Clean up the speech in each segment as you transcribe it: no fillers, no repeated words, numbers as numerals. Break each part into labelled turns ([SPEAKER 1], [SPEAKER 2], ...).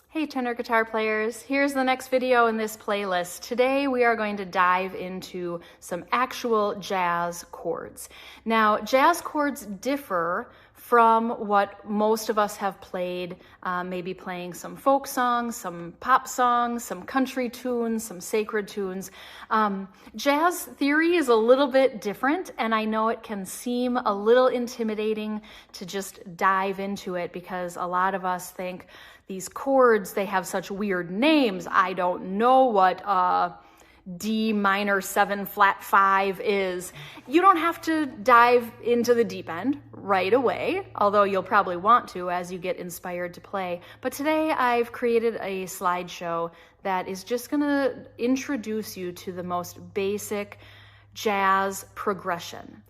[SPEAKER 1] Hey tenor guitar players, here's the next video in this playlist. Today we are going to dive into some actual jazz chords. Now, jazz chords differ from what most of us have played, maybe playing some folk songs, some pop songs, some country tunes, some sacred tunes. Jazz theory is a little bit different, and I know it can seem a little intimidating to just dive into it because a lot of us think these chords, they have such weird names. I don't know what D minor 7 flat 5 is. You don't have to dive into the deep end right away, although you'll probably want to as you get inspired to play. But today I've created a slideshow that is just gonna introduce you to the most basic jazz progression.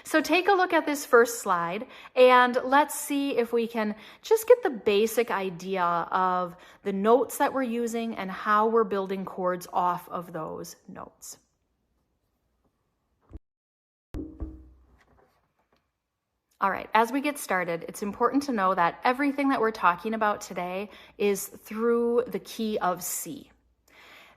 [SPEAKER 1] So take a look at this first slide and let's see if we can just get the basic idea of the notes that we're using and how we're building chords off of those notes. All right, as we get started, it's important to know that everything that we're talking about today is through the key of C.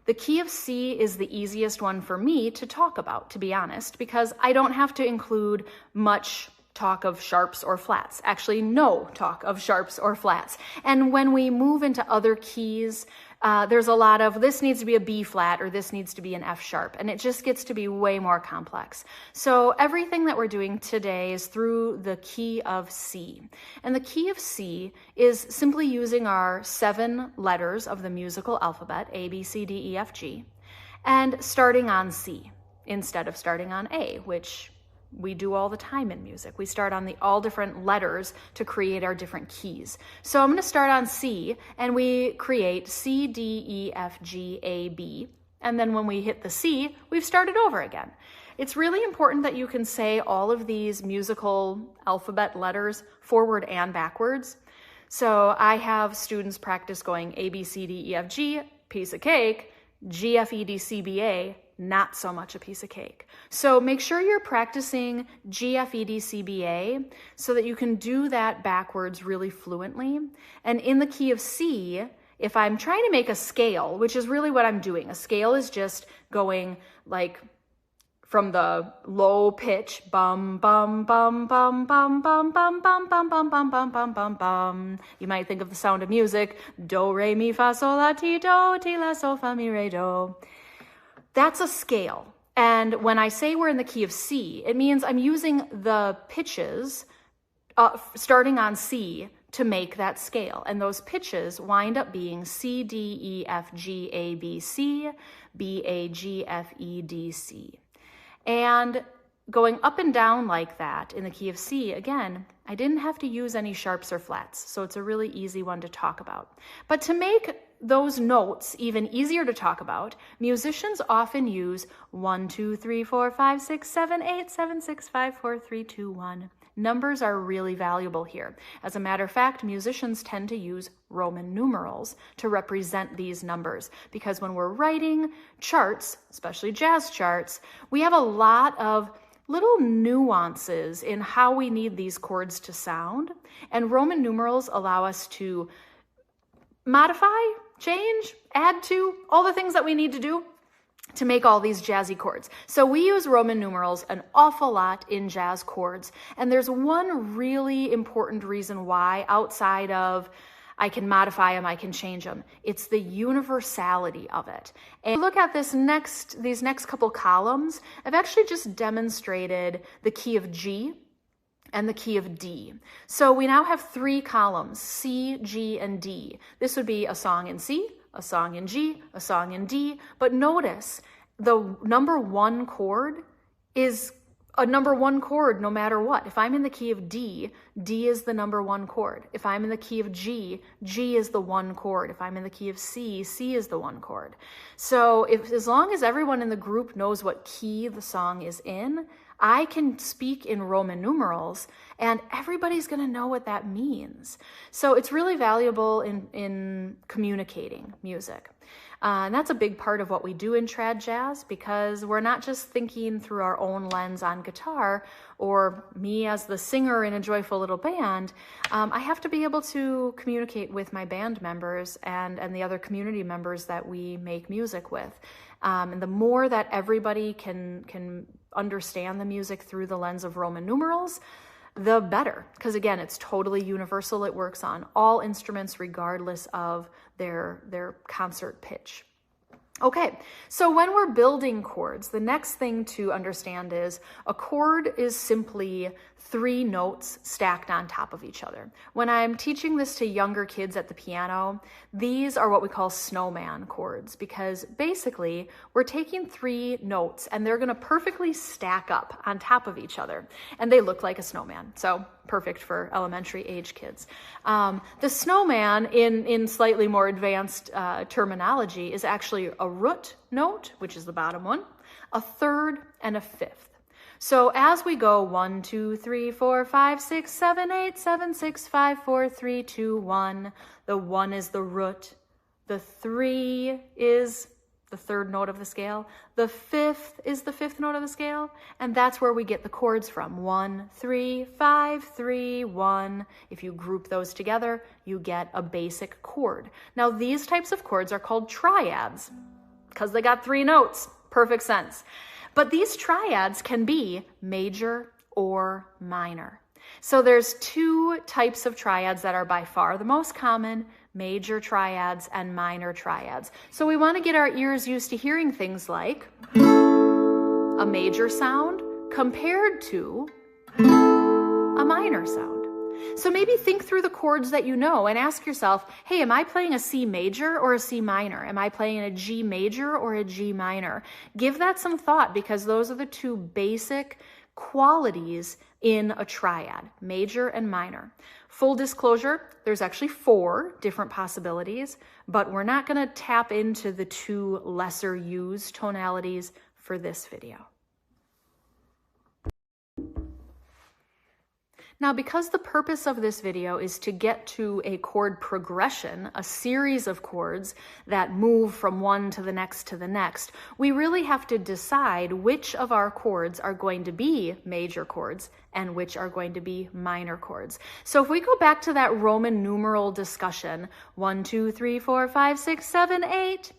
[SPEAKER 1] The key of C is the easiest one for me to talk about, to be honest, because I don't have to include much talk of sharps or flats. Actually, no talk of sharps or flats. And when we move into other keys, there's a lot of this needs to be a B flat or this needs to be an F sharp, and it just gets to be way more complex. So everything that we're doing today is through the key of C. And the key of C is simply using our 7 letters of the musical alphabet, A, B, C, D, E, F, G, and starting on C instead of starting on A, which we do all the time in music. We start on all different letters to create our different keys. So I'm going to start on C, and we create C, D, E, F, G, A, B. And then when we hit the C, we've started over again. It's really important that you can say all of these musical alphabet letters forward and backwards. So I have students practice going A, B, C, D, E, F, G, piece of cake, G, F, E, D, C, B, A, not so much a piece of cake. So make sure you're practicing G, F, E, D, C, B, A so that you can do that backwards really fluently. And in the key of C, if I'm trying to make a scale, which is really what I'm doing, a scale is just going like from the low pitch, bum, bum, bum, bum, bum, bum, bum, bum, bum, bum, bum, bum, bum, bum, bum. You might think of The Sound of Music, do, re, mi, fa, sol, la, ti, do, ti, la, sol, fa, mi, re, do. That's a scale. And when I say we're in the key of C, it means I'm using the pitches starting on C to make that scale. And those pitches wind up being C, D, E, F, G, A, B, C, B, A, G, F, E, D, C. And going up and down like that in the key of C, again, I didn't have to use any sharps or flats, so it's a really easy one to talk about. But to make those notes even easier to talk about, musicians often use 1, 2, 3, 4, 5, 6, 7, 8, 7, 6, 5, 4, 3, 2, 1. Numbers are really valuable here. As a matter of fact, musicians tend to use Roman numerals to represent these numbers because when we're writing charts, especially jazz charts, we have a lot of little nuances in how we need these chords to sound, and Roman numerals allow us to modify, change, add to, all the things that we need to do to make all these jazzy chords. So we use Roman numerals an awful lot in jazz chords, and there's one really important reason why outside of I can modify them, I can change them. It's the universality of it. And look at these next couple columns. I've actually just demonstrated the key of G and the key of D. So we now have 3 columns, C, G, and D. This would be a song in C, a song in G, a song in D. But notice the number 1 chord is a number 1 chord no matter what. If I'm in the key of D, D is the number 1 chord. If I'm in the key of G, G is the 1 chord. If I'm in the key of C, C is the 1 chord. So as long as everyone in the group knows what key the song is in, I can speak in Roman numerals and everybody's going to know what that means. So it's really valuable in communicating music. And that's a big part of what we do in trad jazz, because we're not just thinking through our own lens on guitar, or me as the singer in a joyful little band. I have to be able to communicate with my band members and the other community members that we make music with. And the more that everybody can understand the music through the lens of Roman numerals, the better. Because again, it's totally universal. It works on all instruments regardless of their concert pitch. Okay, so when we're building chords, the next thing to understand is a chord is simply 3 notes stacked on top of each other. When I'm teaching this to younger kids at the piano, these are what we call snowman chords, because basically we're taking 3 notes and they're going to perfectly stack up on top of each other, and they look like a snowman. So perfect for elementary age kids. The snowman, in slightly more advanced terminology, is actually a root note, which is the bottom one, a third, and a fifth. So as we go 1, 2, 3, 4, 5, 6, 7, 8, 7, 6, 5, 4, 3, 2, 1. The 1 is the root. The 3 is the third note of the scale. The 5th is the 5th note of the scale. And that's where we get the chords from. 1, 3, 5, 3, 1. If you group those together, you get a basic chord. Now, these types of chords are called triads because they got 3 notes. Perfect sense. But these triads can be major or minor. So there's 2 types of triads that are by far the most common: major triads and minor triads. So we want to get our ears used to hearing things like a major sound compared to a minor sound. So maybe think through the chords that you know and ask yourself, hey, am I playing a C major or a C minor? Am I playing a G major or a G minor? Give that some thought, because those are the 2 basic qualities in a triad: major and minor. Full disclosure, there's actually 4 different possibilities, but we're not going to tap into the 2 lesser used tonalities for this video. Now, because the purpose of this video is to get to a chord progression, a series of chords that move from one to the next, we really have to decide which of our chords are going to be major chords and which are going to be minor chords. So if we go back to that Roman numeral discussion, 1, 2, 3, 4, 5, 6, 7, 8,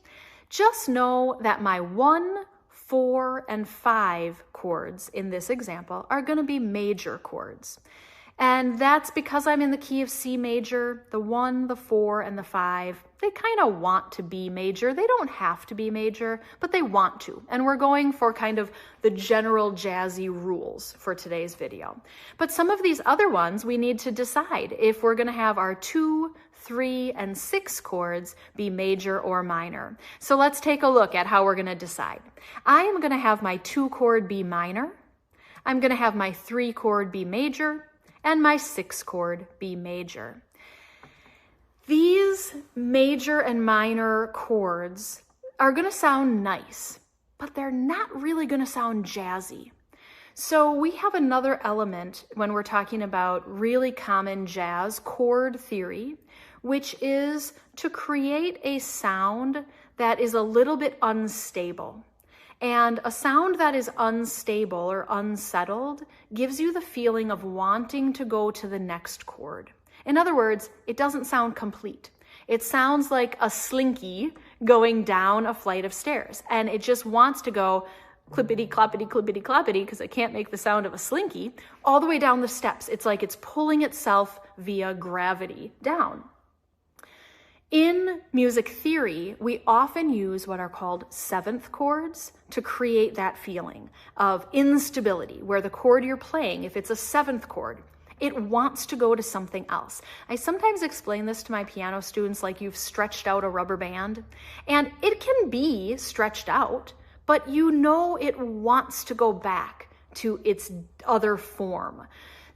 [SPEAKER 1] just know that my 1, 4, and 5 chords in this example are going to be major chords. And that's because I'm in the key of C major. The 1, the 4, and the 5, they kind of want to be major. They don't have to be major, but they want to. And we're going for kind of the general jazzy rules for today's video. But some of these other ones, we need to decide if we're going to have our 2, 3, and 6 chords be major or minor. So let's take a look at how we're going to decide. I am going to have my 2 chord be minor. I'm going to have my 3 chord be major, and my 6 chord be major. These major and minor chords are going to sound nice, but they're not really going to sound jazzy. So we have another element when we're talking about really common jazz chord theory, which is to create a sound that is a little bit unstable. And a sound that is unstable or unsettled gives you the feeling of wanting to go to the next chord. In other words, it doesn't sound complete. It sounds like a slinky going down a flight of stairs, and it just wants to go clippity, cloppity, clippity, cloppity, because it can't make the sound of a slinky, all the way down the steps. It's like it's pulling itself via gravity down. In music theory, we often use what are called 7th chords to create that feeling of instability, where the chord you're playing, if it's a 7th chord, it wants to go to something else. I sometimes explain this to my piano students like you've stretched out a rubber band, and it can be stretched out, but you know it wants to go back to its other form.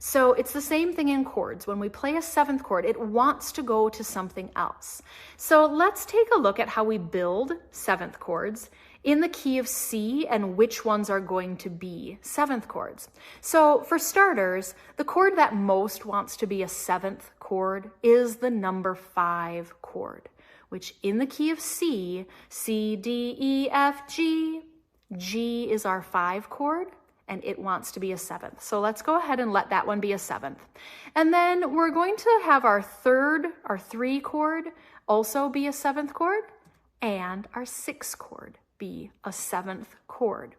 [SPEAKER 1] So it's the same thing in chords. When we play a 7th chord, it wants to go to something else. So let's take a look at how we build 7th chords in the key of C and which ones are going to be 7th chords. So for starters, the chord that most wants to be a 7th chord is the number 5 chord. which in the key of C, C, D, E, F, G, G is our 5 chord, and it wants to be a 7th. So let's go ahead and let that one be a 7th. And then we're going to have our 3 chord also be a 7th chord, and our 6 chord be a 7th chord.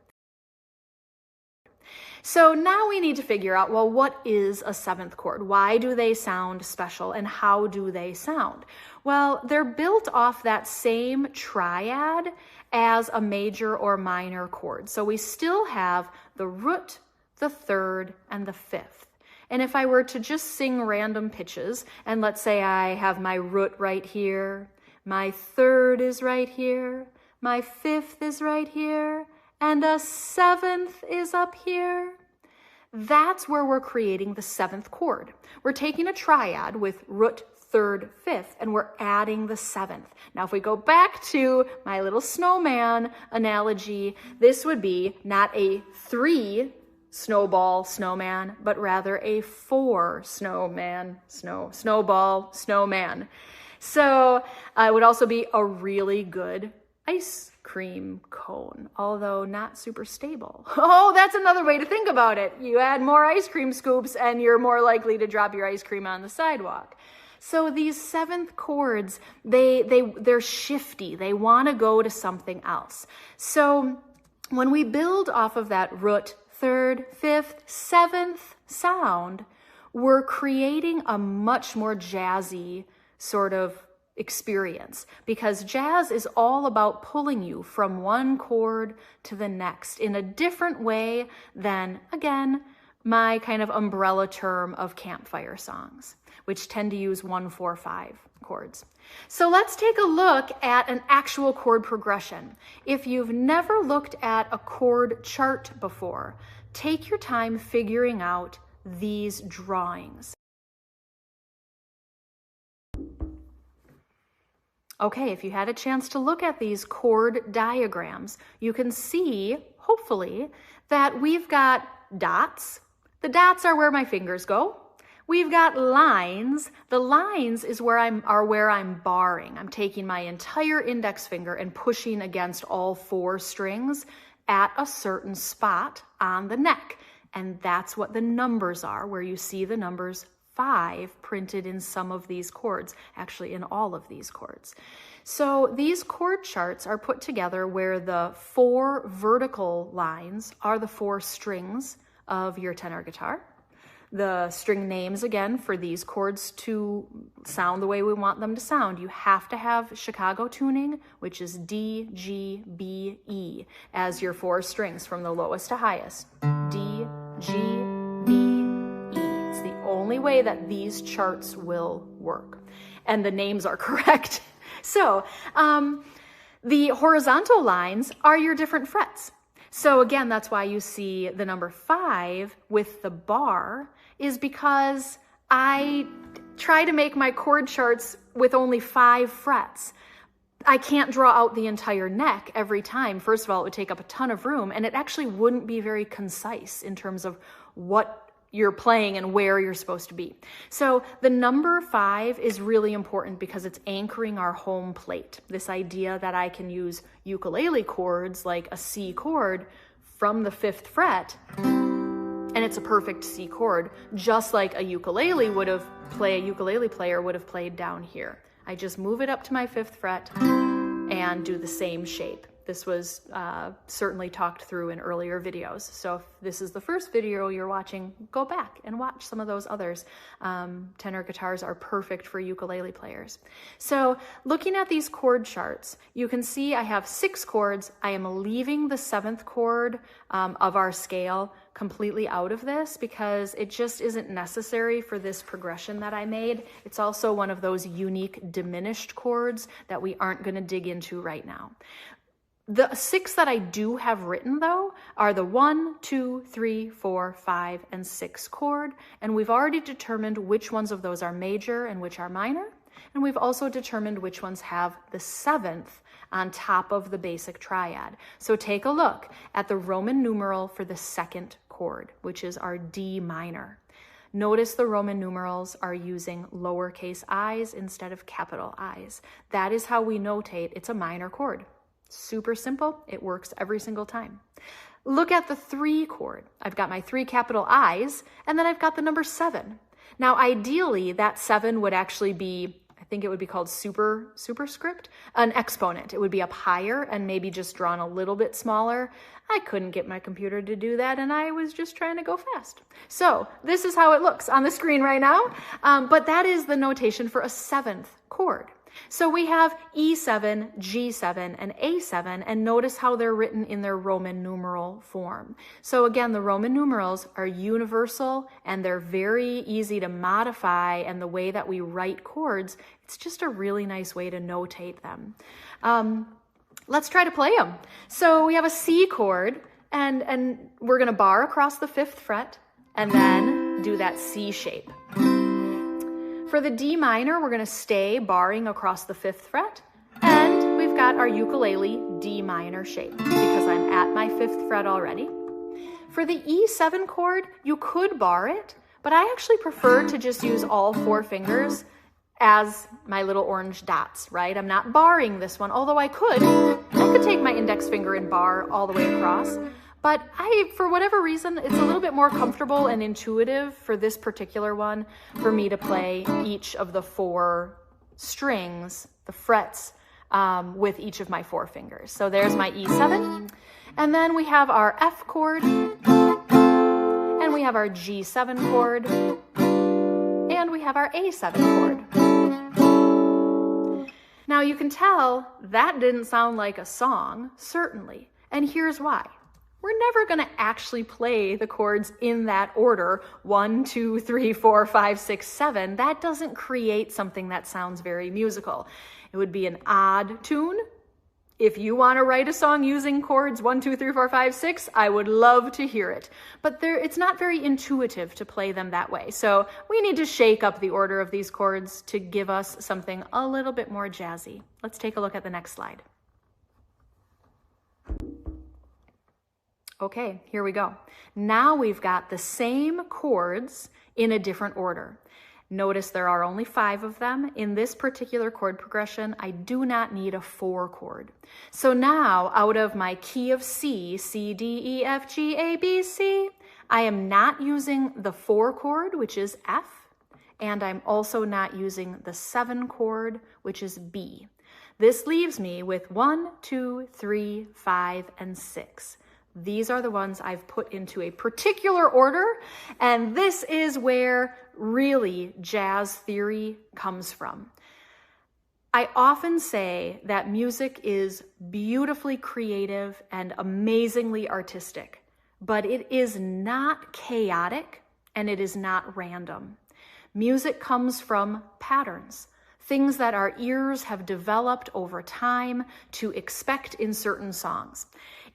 [SPEAKER 1] So now we need to figure out, well, what is a 7th chord? Why do they sound special, and how do they sound? Well, they're built off that same triad as a major or minor chord. So we still have the root, the 3rd, and the 5th. And if I were to just sing random pitches, and let's say I have my root right here, my 3rd is right here, my 5th is right here, and a 7th is up here, that's where we're creating the 7th chord. We're taking a triad with root, 3rd, 5th, and we're adding the 7th. Now, if we go back to my little snowman analogy, this would be not a 3 snowball snowman, but rather a 4 snowball snowman. So it would also be a really good ice cream cone, although not super stable. Oh, that's another way to think about it. You add more ice cream scoops and you're more likely to drop your ice cream on the sidewalk. So these 7th chords, they're shifty. They want to go to something else. So when we build off of that root, 3rd, 5th, 7th sound, we're creating a much more jazzy sort of experience, because jazz is all about pulling you from one chord to the next in a different way than, again, my kind of umbrella term of campfire songs, which tend to use 1, 4, 5 chords. So let's take a look at an actual chord progression. If you've never looked at a chord chart before, take your time figuring out these drawings. Okay, if you had a chance to look at these chord diagrams, you can see, hopefully, that we've got dots. The dots are where my fingers go. We've got lines. The lines is where I'm barring. I'm taking my entire index finger and pushing against all 4 strings at a certain spot on the neck. And that's what the numbers are, where you see the numbers 5 printed in some of these chords, actually in all of these chords. So these chord charts are put together where the 4 vertical lines are the 4 strings of your tenor guitar. The string names, again, for these chords to sound the way we want them to sound, you have to have Chicago tuning, which is D, G, B, E, as your 4 strings from the lowest to highest. D, G, B, it's the only way that these charts will work. And the names are correct. So the horizontal lines are your different frets. So again, that's why you see the number 5 with the bar, is because I try to make my chord charts with only 5 frets. I can't draw out the entire neck every time. First of all, it would take up a ton of room, and it actually wouldn't be very concise in terms of what you're playing and where you're supposed to be. So the number 5 is really important because it's anchoring our home plate. This idea that I can use ukulele chords like a C chord from the 5th fret, and it's a perfect C chord, just like a ukulele player would have played down here. I just move it up to my 5th fret and do the same shape. This was certainly talked through in earlier videos. So if this is the first video you're watching, go back and watch some of those others. Tenor guitars are perfect for ukulele players. So looking at these chord charts, you can see I have 6 chords. I am leaving the 7th chord of our scale completely out of this because it just isn't necessary for this progression that I made. It's also one of those unique diminished chords that we aren't going to dig into right now. The 6 that I do have written, though, are the 1, 2, 3, 4, 5, and 6 chord, and we've already determined which ones of those are major and which are minor, and we've also determined which ones have the 7th on top of the basic triad. So take a look at the Roman numeral for the 2nd chord, which is our D minor. Notice the Roman numerals are using lowercase i's instead of capital I's. That is how we notate it's a minor chord. Super simple. It works every single time. Look at the 3 chord. I've got my 3 capital I's, and then I've got the number 7. Now, ideally, that 7 would actually be, I think it would be called superscript, an exponent. It would be up higher and maybe just drawn a little bit smaller. I couldn't get my computer to do that, and I was just trying to go fast. So this is how it looks on the screen right now, but that is the notation for a 7th chord. So we have E7, G7, and A7, and notice how they're written in their Roman numeral form. So again, the Roman numerals are universal, and they're very easy to modify, and the way that we write chords, it's just a really nice way to notate them. Let's try to play them. So we have a C chord, and we're going to bar across the 5th fret, and then do that C shape. For the D minor, we're going to stay barring across the 5th fret, and we've got our ukulele D minor shape because I'm at my 5th fret already. For the E7 chord, you could bar it, but I actually prefer to just use all 4 fingers as my little orange dots, right? I'm not barring this one, although I could take my index finger and bar all the way across. But for whatever reason, it's a little bit more comfortable and intuitive for this particular one for me to play each of the 4 strings, the frets, with each of my 4 fingers. So there's my E7. And then we have our F chord, and we have our G7 chord, and we have our A7 chord. Now you can tell that didn't sound like a song, certainly. And here's why. We're never going to actually play the chords in that order, 1, 2, 3, 4, 5, 6, 7. That doesn't create something that sounds very musical. It would be an odd tune. If you want to write a song using chords 1, 2, 3, 4, 5, 6, I would love to hear it. But it's not very intuitive to play them that way. So we need to shake up the order of these chords to give us something a little bit more jazzy. Let's take a look at the next slide. Okay, here we go. Now we've got the same chords in a different order. Notice there are only 5 of them. In this particular chord progression, I do not need a 4 chord. So now, out of my key of C, C, D, E, F, G, A, B, C, I am not using the 4 chord, which is F, and I'm also not using the 7 chord, which is B. This leaves me with 1, 2, 3, 5, and 6. These are the ones I've put into a particular order, and this is where really jazz theory comes from. I often say that music is beautifully creative and amazingly artistic, but it is not chaotic and it is not random. Music comes from patterns, things that our ears have developed over time to expect in certain songs.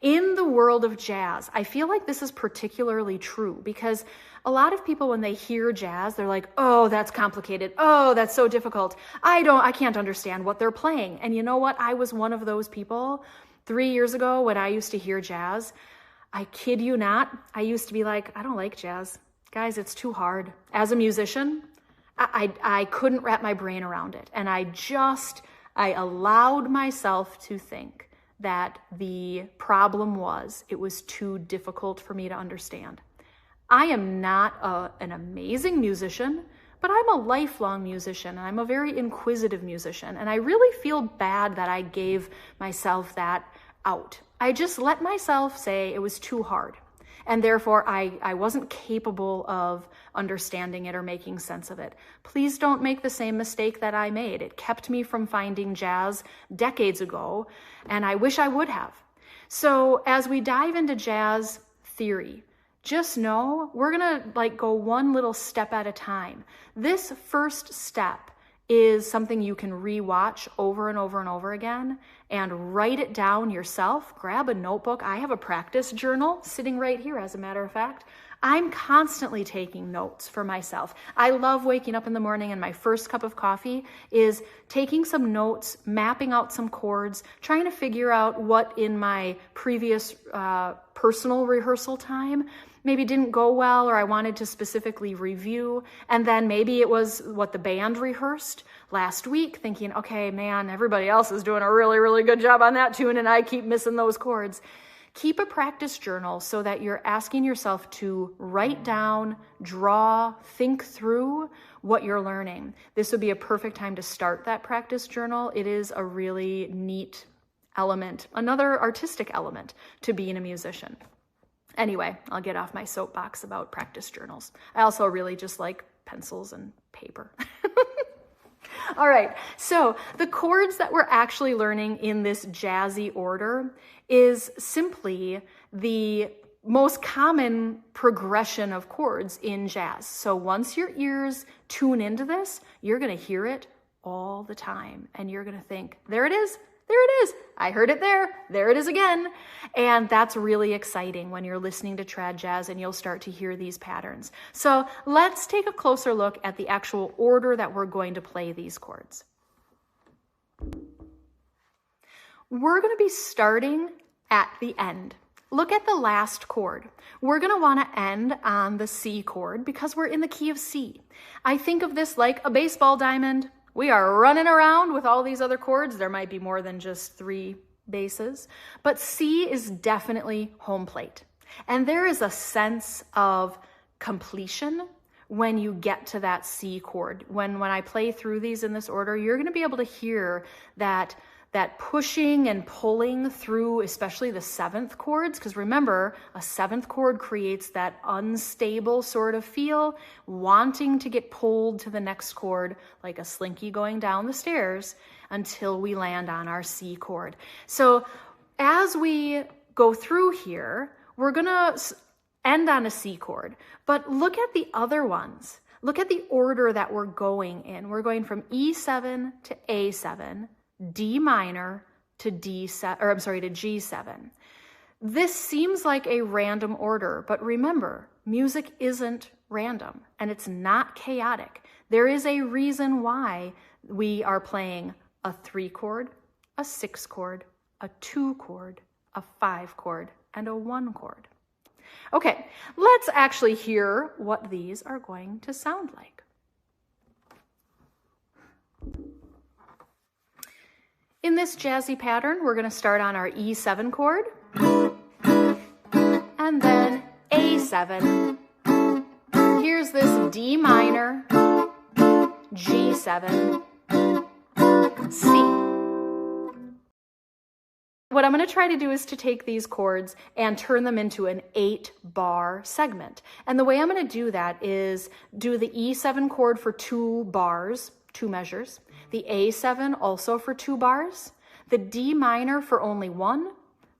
[SPEAKER 1] In the world of jazz, I feel like this is particularly true because a lot of people, when they hear jazz, they're like, oh, that's complicated. Oh, that's so difficult. I can't understand what they're playing. And you know what? I was one of those people 3 years ago when I used to hear jazz. I kid you not. I used to be like, I don't like jazz. Guys, it's too hard. As a musician, I couldn't wrap my brain around it. And I allowed myself to think that the problem was it was too difficult for me to understand. I am not an amazing musician, but I'm a lifelong musician, and I'm a very inquisitive musician, and I really feel bad that I gave myself that out. I just let myself say it was too hard, and therefore I wasn't capable of understanding it or making sense of it. Please don't make the same mistake that I made. It kept me from finding jazz decades ago, and I wish I would have. So as we dive into jazz theory, just know we're gonna go one little step at a time. This first step is something you can rewatch over and over and over again and write it down yourself. Grab a notebook. I have a practice journal sitting right here, as a matter of fact. I'm constantly taking notes for myself. I love waking up in the morning and my first cup of coffee is taking some notes, mapping out some chords, trying to figure out what in my previous personal rehearsal time maybe didn't go well, or I wanted to specifically review. And then maybe it was what the band rehearsed last week, thinking, okay, man, everybody else is doing a really, really good job on that tune and I keep missing those chords. Keep a practice journal so that you're asking yourself to write down, draw, think through what you're learning. This would be a perfect time to start that practice journal. It is a really neat element, another artistic element to being a musician. Anyway, I'll get off my soapbox about practice journals. I also really just like pencils and paper. All right, so the chords that we're actually learning in this jazzy order is simply the most common progression of chords in jazz. So once your ears tune into this, you're gonna hear it all the time, and you're gonna think, there it is, there it is. I heard it there it is again. And that's really exciting when you're listening to trad jazz and you'll start to hear these patterns. So let's take a closer look at the actual order that we're going to play these chords. We're going to be starting at the end. Look at the last chord. We're going to want to end on the C chord because we're in the key of C. I think of this like a baseball diamond. We are running around with all these other chords. There might be more than just 3 bases, but C is definitely home plate. And there is a sense of completion when you get to that C chord. When I play through these in this order, you're going to be able to hear that pushing and pulling through, especially the 7th chords, because remember, a 7th chord creates that unstable sort of feel, wanting to get pulled to the next chord like a slinky going down the stairs until we land on our C chord. So as we go through here, we're going to end on a C chord, but look at the other ones. Look at the order that we're going in. We're going from E7 to A7, D minor to G7. This seems like a random order, but remember, music isn't random and it's not chaotic. There is a reason why we are playing a 3 chord, a 6 chord, a 2 chord, a 5 chord, and a 1 chord. Okay, let's actually hear what these are going to sound like. In this jazzy pattern, we're going to start on our E7 chord, and then A7. Here's this D minor, G7, C. What I'm going to try to do is to take these chords and turn them into an 8-bar segment. And the way I'm going to do that is do the E7 chord for 2 bars, 2 measures, the A7 also for 2 bars, the D minor for only 1,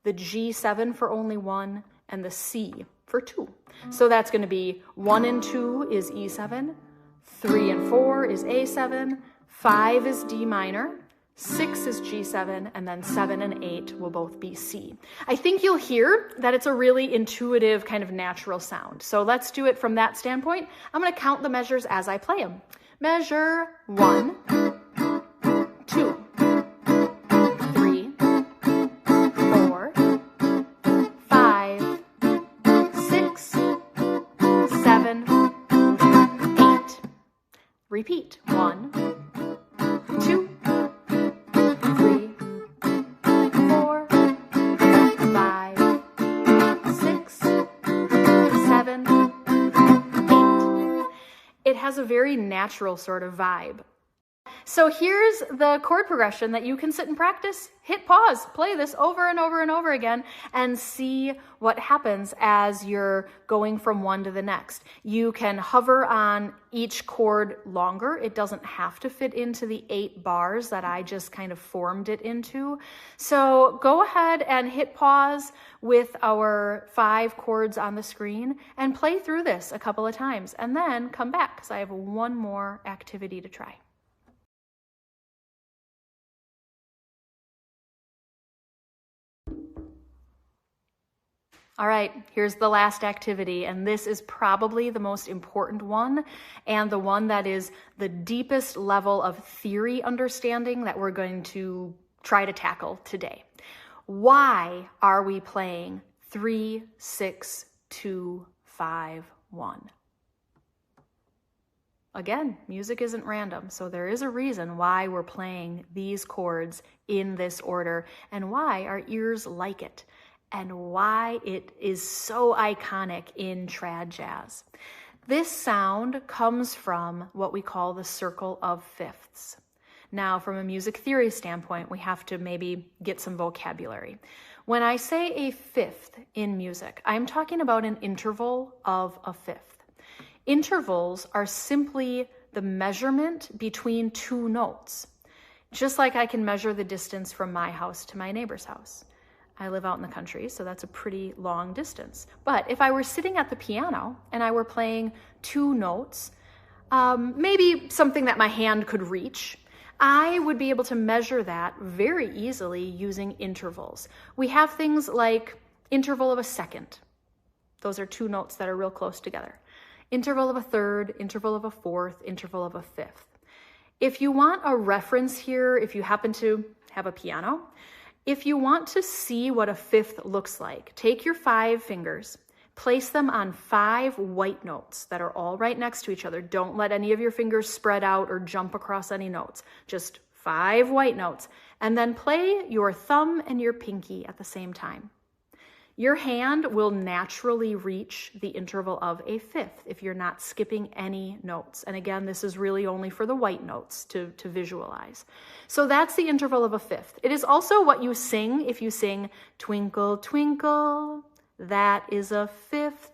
[SPEAKER 1] the G7 for only 1, and the C for 2. So that's going to be 1 and 2 is E7, 3 and 4 is A7, 5 is D minor, 6 is G7, and then 7 and 8 will both be C. I think you'll hear that it's a really intuitive kind of natural sound. So let's do it from that standpoint. I'm going to count the measures as I play them. Measure 1, 2, 3, 4, 5, 6, 7, 8. Repeat. 1, 2, 3, 4, 5, 6, 7, 8. It has a very natural sort of vibe. So here's the chord progression that you can sit and practice. Hit pause, play this over and over and over again, and see what happens as you're going from one to the next. You can hover on each chord longer. It doesn't have to fit into the 8 bars that I just kind of formed it into. So go ahead and hit pause with our 5 chords on the screen and play through this a couple of times, and then come back because I have one more activity to try. All right, here's the last activity, and this is probably the most important one and the one that is the deepest level of theory understanding that we're going to try to tackle today. Why are we playing 3, 6, 2, 5, 1. Again, music isn't random, so there is a reason why we're playing these chords in this order and why our ears like it and why it is so iconic in trad jazz. This sound comes from what we call the circle of fifths. Now, from a music theory standpoint, we have to maybe get some vocabulary. When I say a fifth in music, I'm talking about an interval of a fifth. Intervals are simply the measurement between two notes, just like I can measure the distance from my house to my neighbor's house. I live out in the country, so that's a pretty long distance. But if I were sitting at the piano and I were playing two notes, maybe something that my hand could reach, I would be able to measure that very easily using intervals. We have things like interval of a second. Those are two notes that are real close together. Interval of a third, interval of a fourth, interval of a fifth. If you want a reference here, if you happen to have a piano, if you want to see what a fifth looks like, take your 5 fingers, place them on 5 white notes that are all right next to each other. Don't let any of your fingers spread out or jump across any notes. Just 5 white notes. And then play your thumb and your pinky at the same time. Your hand will naturally reach the interval of a fifth if you're not skipping any notes. And again, this is really only for the white notes to visualize. So that's the interval of a fifth. It is also what you sing if you sing Twinkle, Twinkle. That is a fifth.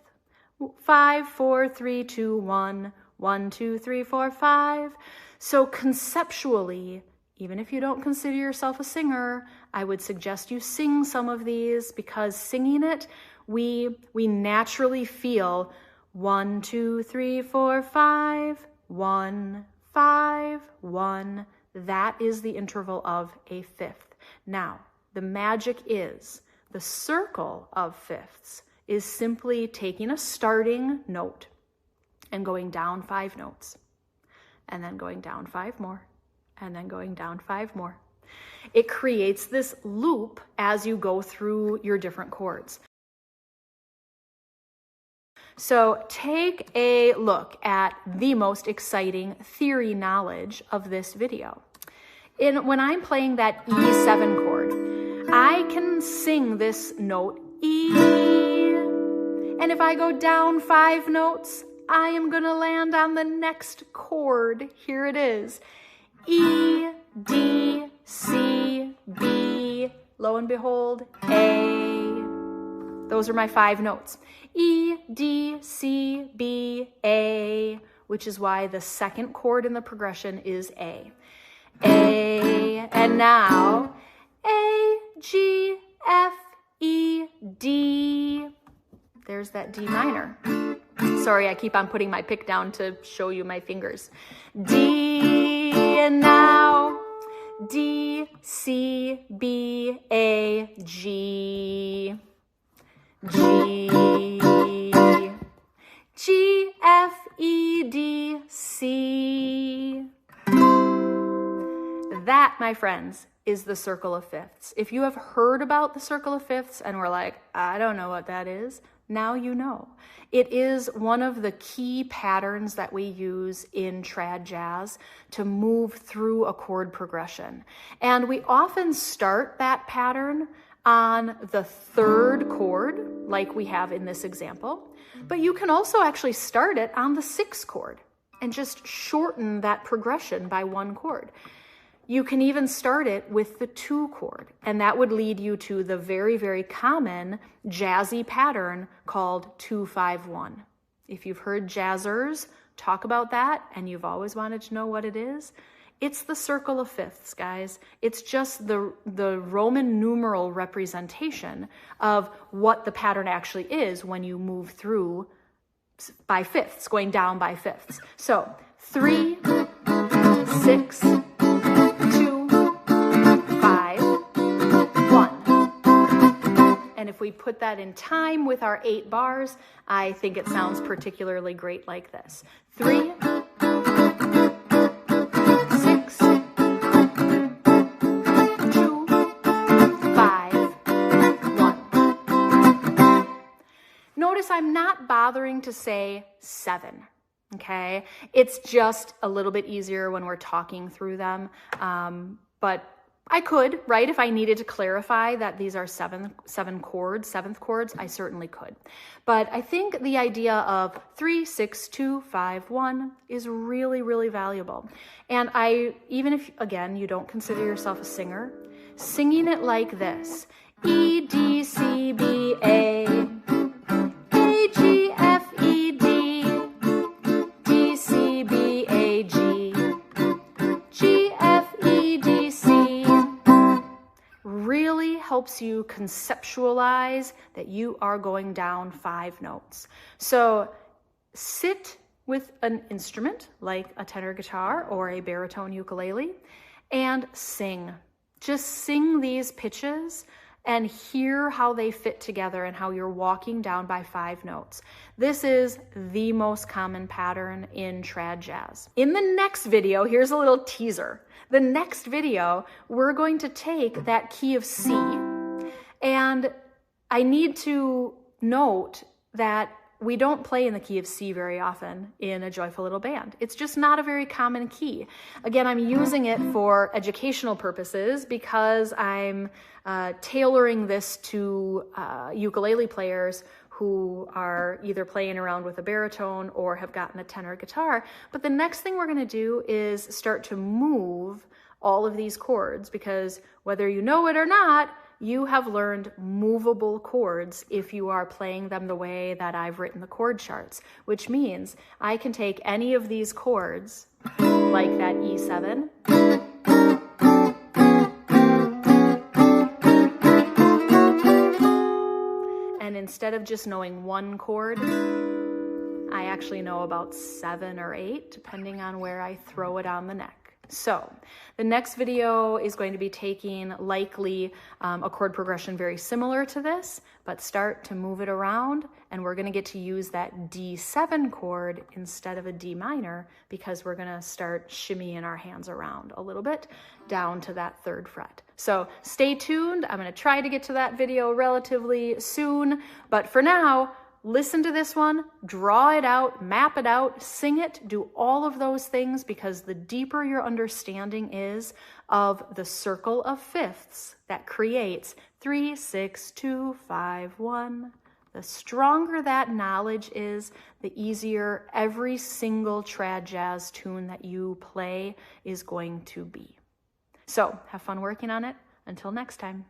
[SPEAKER 1] 5, 4, 3, 2, 1. 1, 2, 3, 4, 5. So conceptually, even if you don't consider yourself a singer, I would suggest you sing some of these, because singing it, we naturally feel 1, 2, 3, 4, 5, 1, 5, 1. That is the interval of a fifth. Now, the magic is the circle of fifths is simply taking a starting note and going down 5 notes, and then going down 5 more, and then going down 5 more. It creates this loop as you go through your different chords. So take a look at the most exciting theory knowledge of this video. When I'm playing that E7 chord, I can sing this note E. And if I go down 5 notes, I am going to land on the next chord. Here it is. E, D, C, B, lo and behold, A. Those are my 5 notes. E, D, C, B, A, which is why the second chord in the progression is A. A, and now A, G, F, E, D. There's that D minor. Sorry, I keep on putting my pick down to show you my fingers. D, and now D, C, B, A, G, G, G, F, E, D, C. That, my friends, is the circle of fifths. If you have heard about the circle of fifths and were like, I don't know what that is, now you know. It is one of the key patterns that we use in trad jazz to move through a chord progression. And we often start that pattern on the 3rd chord, like we have in this example. But you can also actually start it on the 6th chord and just shorten that progression by 1 chord. You can even start it with the 2 chord, and that would lead you to the very, very common jazzy pattern called 2-5-1. If you've heard jazzers talk about that and you've always wanted to know what it is, it's the circle of fifths, guys. It's just the Roman numeral representation of what the pattern actually is when you move through by fifths, going down by fifths. So 3, 6, 2, 5, 1. And if we put that in time with our 8 bars, I think it sounds particularly great like this. 3, 6, 2, 5, 1. Notice I'm not bothering to say 7, okay? It's just a little bit easier when we're talking through them, but I could, right? If I needed to clarify that these are seventh chords, I certainly could. But I think the idea of 3, 6, 2, 5, 1 is really, really valuable. And even if, again, you don't consider yourself a singer, singing it like this: E, D, C, B, A, A, G, F, E, D, D, C, B, A, G, G, F, E, D, C, really helps you conceptualize that you are going down 5 notes. So sit with an instrument like a tenor guitar or a baritone ukulele and sing. Just sing these pitches and hear how they fit together and how you're walking down by 5 notes. This is the most common pattern in trad jazz. In the next video, here's a little teaser. The next video, we're going to take that key of C, and I need to note that we don't play in the key of C very often in a joyful little band. It's just not a very common key. Again, I'm using it for educational purposes because I'm tailoring this to ukulele players who are either playing around with a baritone or have gotten a tenor guitar. But the next thing we're going to do is start to move all of these chords, because whether you know it or not, you have learned movable chords if you are playing them the way that I've written the chord charts, which means I can take any of these chords, like that E7, and instead of just knowing 1 chord, I actually know about 7 or 8, depending on where I throw it on the neck. So the next video is going to be taking likely a chord progression very similar to this, but start to move it around, and we're going to get to use that D7 chord instead of a D minor, because we're going to start shimmying our hands around a little bit down to that 3rd fret. So stay tuned. I'm going to try to get to that video relatively soon, but for now, listen to this one, draw it out, map it out, sing it, do all of those things, because the deeper your understanding is of the circle of fifths that creates 3, 6, 2, 5, 1, the stronger that knowledge is, the easier every single trad jazz tune that you play is going to be. So have fun working on it. Until next time.